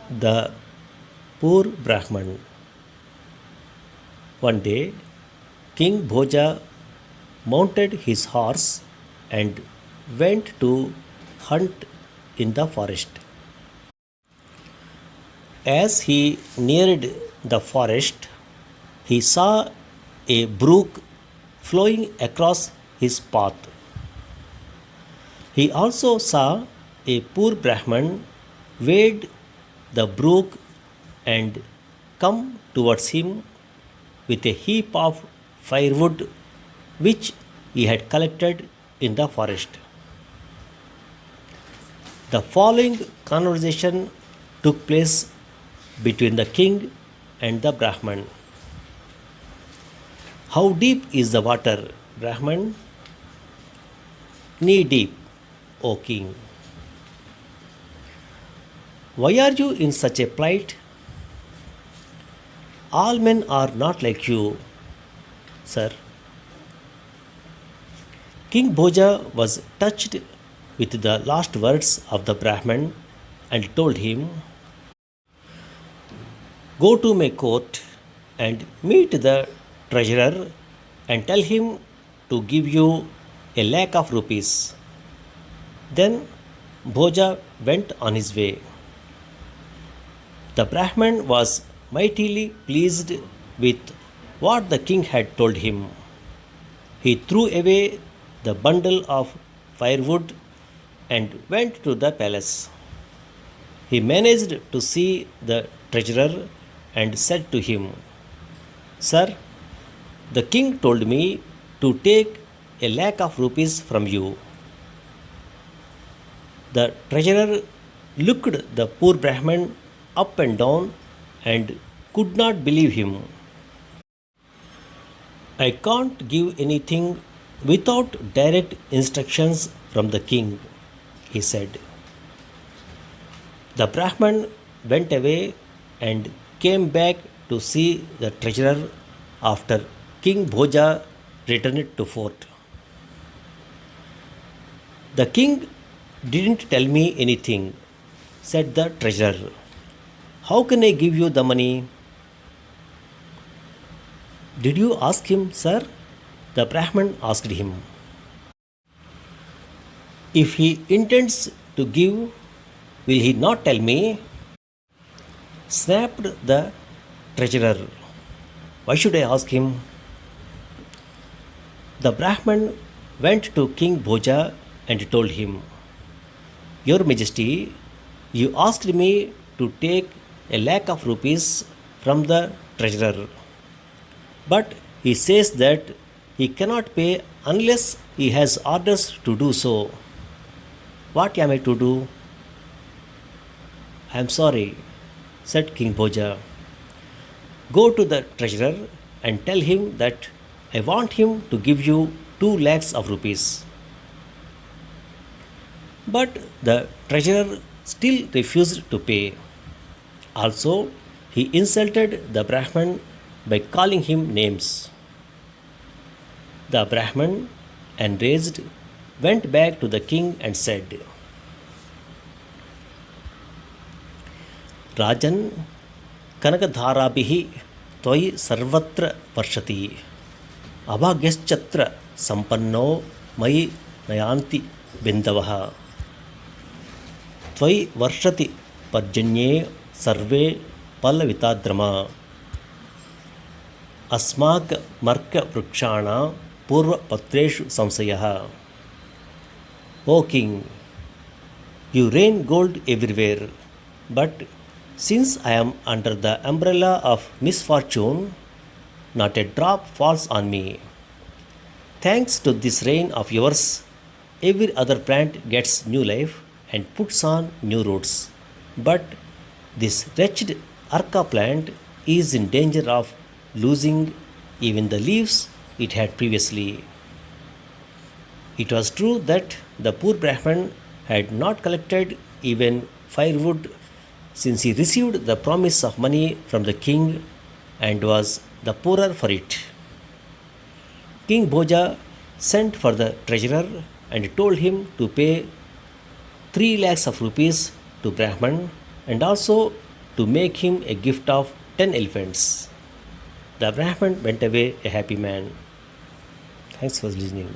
The poor Brahman. One day, King Bhoja mounted his horse and went to hunt in the forest. As he neared the forest, he saw a brook flowing across his path. He also saw a poor Brahman wade the brook and come towards him with a heap of firewood which he had collected in the forest. The following conversation took place between the king and the Brahman. How deep is the water, Brahman? Knee deep, O king. Why are you in such a plight? All men are not like you, sir. King Bhoja was touched with the last words of the Brahman and told him, go to my court and meet the treasurer and tell him to give you a lakh of rupees. Then Bhoja went on his way. The Brahman was mightily pleased with what the king had told him. He threw away the bundle of firewood and went to the palace. He managed to see the treasurer and said to him, sir, the king told me to take a lakh of rupees from you. The treasurer looked the poor Brahman up and down and could not believe him. I can't give anything without direct instructions from the king, he said. The Brahman went away and came back to see the treasurer after King Bhoja returned to fort. The king didn't tell me anything, said the treasurer. How can I give you the money? Did you ask him, sir? The Brahman asked him. If he intends to give, will he not tell me? Snapped the treasurer. Why should I ask him? The Brahman went to King Bhoja and told him, Your Majesty, you asked me to take a lakh of rupees from the treasurer. But he says that he cannot pay unless he has orders to do so. What am I to do? I am sorry, said King Bhoja. Go to the treasurer and tell him that I want him to give you 2 lakhs of rupees. But the treasurer still refused to pay. Also, he insulted the Brahman by calling him names. The Brahman, enraged, went back to the king and said, Rajan, Kanakadharabihi Twai Sarvatra Varshati Abhagyachatra Sampanno Mai Nayanti Bindavaha Twai Varshati Parjanye Sarve Palavitadrama Asmak Marka Vrukshana Purva Patreshu Samsayaha. O king, you rain gold everywhere, but since I am under the umbrella of misfortune, not a drop falls on me. Thanks to this rain of yours, every other plant gets new life and puts on new roots. But this wretched Arka plant is in danger of losing even the leaves it had previously. It was true that the poor Brahman had not collected even firewood since he received the promise of money from the king and was the poorer for it. King Bhoja sent for the treasurer and told him to pay 3 lakhs of rupees to Brahman and also to make him a gift of 10 elephants. The Brahman went away a happy man. Thanks for listening.